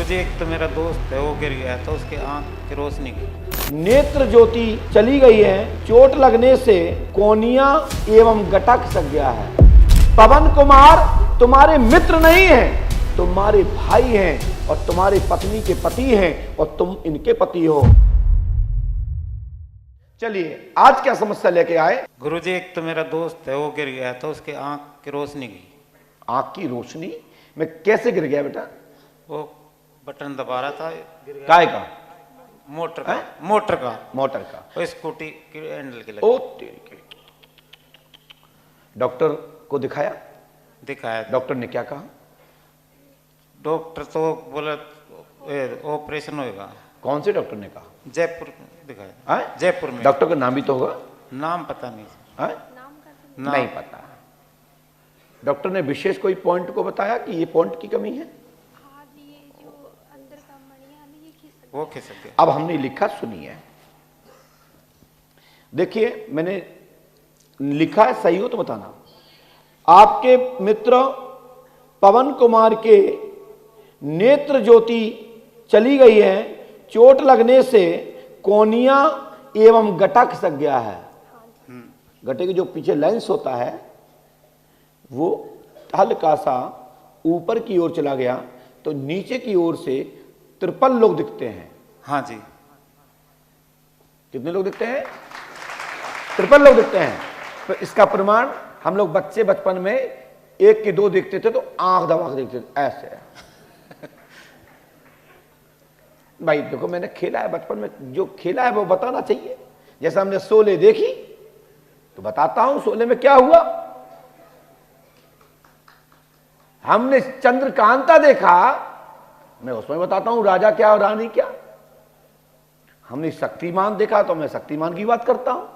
गुरुजी एक तो मेरा दोस्त है, वो गिर गया तो उसके आंख की रोशनी गई। नेत्र ज्योति चली गई है। चोट लगने से कोनिया एवं गटक सक गया है। पवन कुमार तुम्हारे मित्र नहीं हैं, तुम्हारे भाई हैं और तुम्हारे पत्नी के पति हैं और तुम इनके पति हो। चलिए आज क्या समस्या लेके आए? गुरुजी एक तो मेरा दोस्त है, वो गिर गया तो उसके आंख की रोशनी गई। आंख की रोशनी में कैसे गिर गया बेटा? वो बटन दबा रहा था, गिर गया। काय का? मोटर का। मोटर का वो स्कूटी की हैंडल के लगे। ओ तेरी के। डॉक्टर को दिखाया? दिखाया। डॉक्टर ने क्या कहा? डॉक्टर तो बोला ऑपरेशन होएगा। कौन से डॉक्टर ने कहा? जयपुर दिखाया। जयपुर में। डॉक्टर का नाम भी तो होगा? नाम पता नहीं। नाम नहीं पता। डॉक्टर ने विशेष कोई पॉइंट को बताया कि ये पॉइंट की कमी है? वो खिसक गया। अब हमने लिखा, सुनिए। देखिए मैंने लिखा है, सही हो तो बताना। आपके मित्र पवन कुमार के नेत्र ज्योति चली गई है। चोट लगने से कोनिया एवं गटा खिसक गया है। गटे के जो पीछे लेंस होता है वो हल्का सा ऊपर की ओर चला गया तो नीचे की ओर से 53 लोग दिखते हैं। हाँ जी। कितने लोग दिखते हैं? 53 लोग दिखते हैं। तो इसका प्रमाण हम लोग बचपन में एक के दो देखते थे तो आंख दबा के देखते थे ऐसे। भाई देखो मैंने खेला है बचपन में, जो खेला है वो बताना चाहिए। जैसे हमने शोले देखी तो बताता हूं शोले में क्या हुआ। हमने चंद्रकांता देखा, मैं उसमें बताता हूं राजा क्या और रानी क्या। हमने शक्तिमान देखा तो मैं शक्तिमान की बात करता हूं।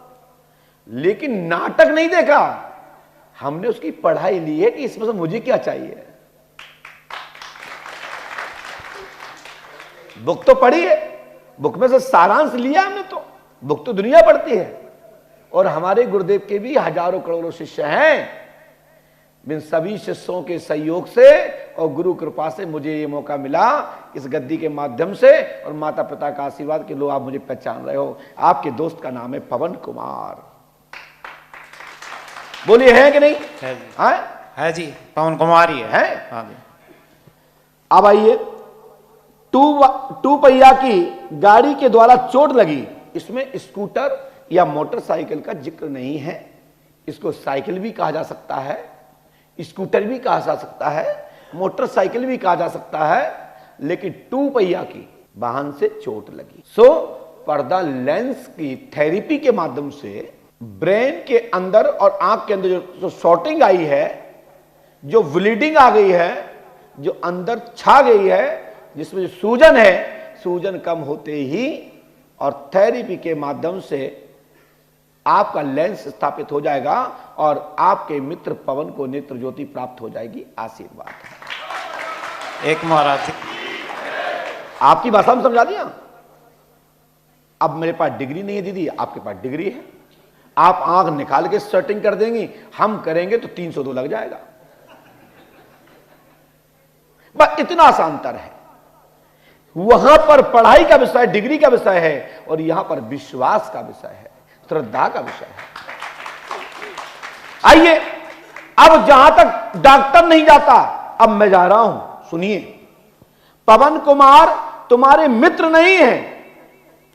लेकिन नाटक नहीं देखा, हमने उसकी पढ़ाई ली है कि इसमें से मुझे क्या चाहिए। बुक तो पढ़ी है, बुक में से सारांश लिया हमने। तो बुक तो दुनिया पढ़ती है और हमारे गुरुदेव के भी हजारों करोड़ों शिष्य हैं। इन सभी शिष्यों के सहयोग से और गुरु कृपा से मुझे ये मौका मिला इस गद्दी के माध्यम से और माता पिता का आशीर्वाद के लोग आप मुझे पहचान रहे हो। आपके दोस्त का नाम है पवन कुमार। बोलिए है कि नहीं? है जी। है जी, पवन कुमार ही है। हाँ जी। अब आइए, टू पहिया की गाड़ी के द्वारा चोट लगी। इसमें स्कूटर या मोटरसाइकिल का जिक्र नहीं है। इसको साइकिल भी कहा जा सकता है, स्कूटर भी कहा जा सकता है, मोटरसाइकिल भी कहा जा सकता है, लेकिन टू पहिया की वाहन से चोट लगी। सो पर्दा लेंस की थेरेपी के माध्यम से ब्रेन के अंदर और आंख के अंदर जो शॉर्टिंग आई है, जो ब्लीडिंग आ गई है, जो अंदर छा गई है, जिसमें जो सूजन है, सूजन कम होते ही और थेरेपी के माध्यम से आपका लेंस स्थापित हो जाएगा और आपके मित्र पवन को नेत्र ज्योति प्राप्त हो जाएगी। आशीर्वाद है। एक महाराज आपकी भाषा में समझा दिया। अब मेरे पास डिग्री नहीं है दीदी, आपके पास डिग्री है। आप आंख निकाल के सेटिंग कर देंगी, हम करेंगे तो 302 लग जाएगा। बस इतना सा अंतर है। वहां पर पढ़ाई का विषय, डिग्री का विषय है और यहां पर विश्वास का विषय है, श्रद्धा का विषय है। आइए, अब जहां तक डॉक्टर नहीं जाता, अब मैं जा रहा हूं। सुनिए, पवन कुमार तुम्हारे मित्र नहीं हैं,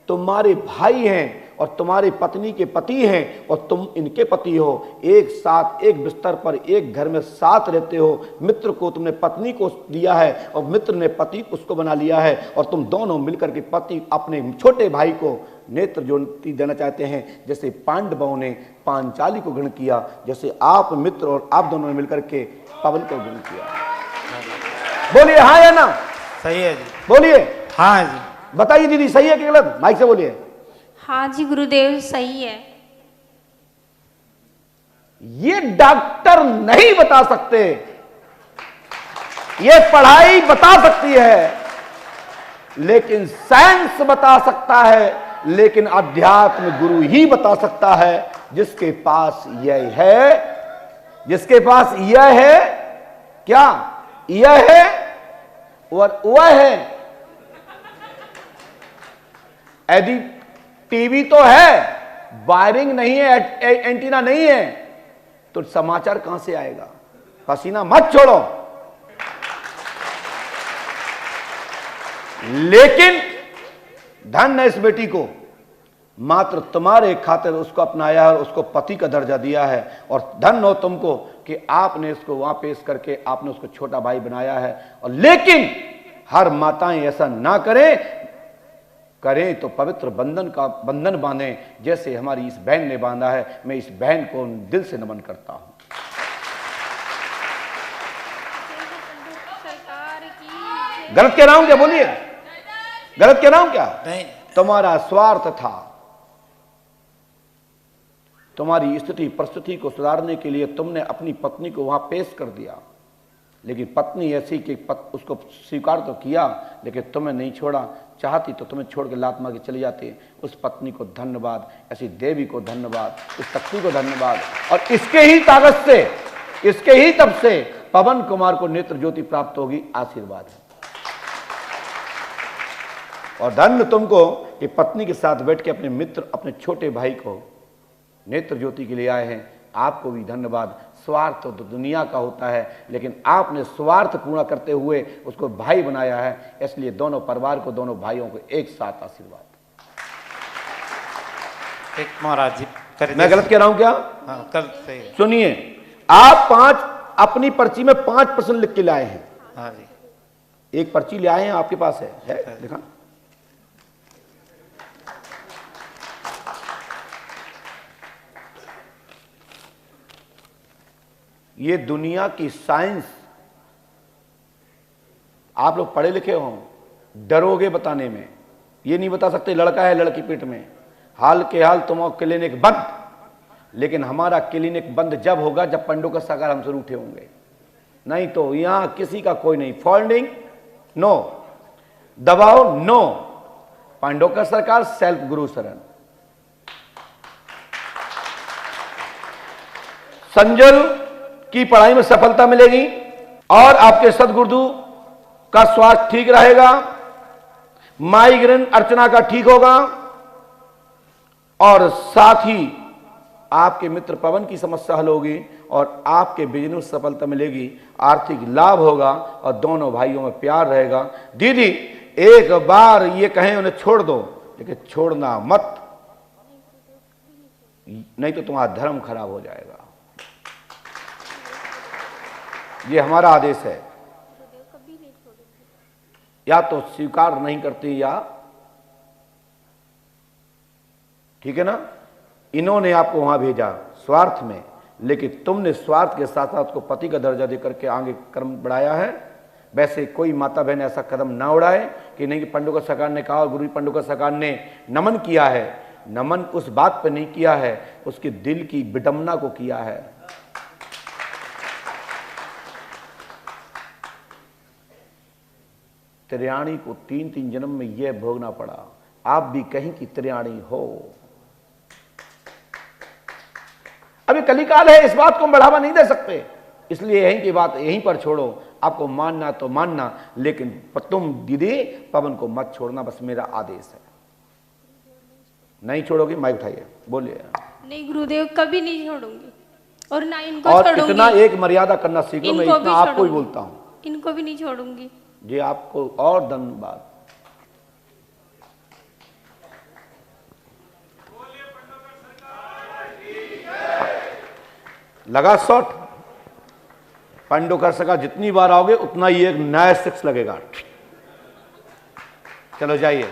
तुम्हारे भाई हैं और तुम्हारी पत्नी के पति हैं और तुम इनके पति हो। एक साथ एक बिस्तर पर एक घर में साथ रहते हो। मित्र को तुमने पत्नी को दिया है और मित्र ने पति उसको बना लिया है और तुम दोनों मिलकर के पति अपने छोटे भाई को नेत्र ज्योति देना चाहते हैं। जैसे पांडवों ने पांचाली को ग्रहण किया, जैसे आप मित्र और आप दोनों ने मिलकर के पवन को ग्रहण किया। बोलिए हाँ या ना? सही है जी। बोलिए हाँ जी। बताइए दीदी, सही है कि गलत? माइक से बोलिए। हाँ जी गुरुदेव, सही है। ये डॉक्टर नहीं बता सकते, ये पढ़ाई बता सकती है, लेकिन साइंस बता सकता है, लेकिन अध्यात्म गुरु ही बता सकता है। जिसके पास यह है, जिसके पास यह है, क्या यह है और वह है यदि टीवी तो है, वायरिंग नहीं है, एंटीना नहीं है, तो समाचार कहां से आएगा? पसीना मत छोड़ो। लेकिन धन है इस बेटी को, मात्र तुम्हारे खातिर उसको अपनाया है और उसको पति का दर्जा दिया है। और धन हो तुमको कि आपने इसको वहां पेश करके आपने उसको छोटा भाई बनाया है। और लेकिन हर माताएं ऐसा ना करें तो पवित्र बंधन बांधें, जैसे हमारी इस बहन ने बांधा है। मैं इस बहन को दिल से नमन करता हूं। गलत कह रहा हूं क्या? बोलिए, गलत कह रहा हूं क्या? नहीं, तुम्हारा स्वार्थ था, तुम्हारी स्थिति परिस्थिति को सुधारने के लिए तुमने अपनी पत्नी को वहां पेश कर दिया। लेकिन पत्नी ऐसी कि उसको स्वीकार तो किया, लेकिन तुम्हें नहीं छोड़ा। चाहती तो तुम्हें छोड़ के लात मार के चली जाती। उस पत्नी को धन्यवाद, ऐसी देवी को धन्यवाद, इस शक्ति को धन्यवाद। और इसके ही ताकत से, इसके ही तब से पवन कुमार को नेत्र ज्योति प्राप्त होगी। आशीर्वाद है। और धन्य तुमको कि पत्नी के साथ बैठ के अपने मित्र, अपने छोटे भाई को नेत्र ज्योति के लिए आए हैं। आपको भी धन्यवाद। स्वार्थ तो दुनिया का होता है, लेकिन आपने स्वार्थ पूर्ण करते हुए उसको भाई बनाया है। इसलिए दोनों परिवार को, दोनों भाइयों को एक साथ आशीर्वाद। एक महाराज जी मैं गलत कह रहा हूं क्या? हाँ, कल सही है। सुनिए, आप अपनी पर्ची में 5% लिख के लाए हैं। हाँ जी, एक पर्ची ले आए हैं, आपके पास है देखा? ये दुनिया की साइंस, आप लोग पढ़े लिखे हो, डरोगे बताने में। ये नहीं बता सकते लड़का है लड़की पेट में। हाल के हाल तुम्हारा क्लिनिक बंद, लेकिन हमारा क्लिनिक बंद जब होगा जब पंडों का सरकार हमसे रूठे होंगे। नहीं तो यहां किसी का कोई नहीं। फॉल्डिंग नो, दबाव नो। पंडों का सरकार, सेल्फ गुरु शरण। संजल की पढ़ाई में सफलता मिलेगी और आपके सदगुरु का स्वास्थ्य ठीक रहेगा। माइग्रेन अर्चना का ठीक होगा और साथ ही आपके मित्र पवन की समस्या हल होगी और आपके बिजनेस सफलता मिलेगी, आर्थिक लाभ होगा और दोनों भाइयों में प्यार रहेगा। दीदी एक बार ये कहें उन्हें छोड़ दो, लेकिन छोड़ना मत, नहीं तो तुम्हारा धर्म खराब हो जाएगा। ये हमारा आदेश है। या तो स्वीकार नहीं करती या, ठीक है ना? इन्होंने आपको वहां भेजा स्वार्थ में, लेकिन तुमने स्वार्थ के साथ साथ को पति का दर्जा देकर के आगे कर्म बढ़ाया है। वैसे कोई माता बहन ऐसा कदम ना उड़ाए कि नहीं कि पंडों का सरकार ने कहा और गुरु पंडों का सरकार ने नमन किया है। नमन उस बात पर नहीं किया है, उसके दिल की विडंबना को किया है। त्रियाणी को 3-3 जन्म में यह भोगना पड़ा। आप भी कहीं की त्रियाणी हो। अभी कलिकाल है, इस बात को हम बढ़ावा नहीं दे सकते, इसलिए यहीं की बात यहीं पर छोड़ो। आपको मानना तो मानना, लेकिन तुम दीदी पवन को मत छोड़ना, बस मेरा आदेश है। नहीं छोड़ोगे? माइक उठाइए, बोलिए। नहीं गुरुदेव, कभी नहीं छोड़ूंगी और ना इनको और छोड़ूंगी। इतना एक मर्यादा करना सीखो। मैं इतना आपको ही बोलता हूं, इनको भी नहीं छोड़ूंगी जी। आपको और धन्यवाद। लगा शॉट? पंडों का सरकार जितनी बार आओगे उतना ही एक नया 6 लगेगा। चलो जाइए।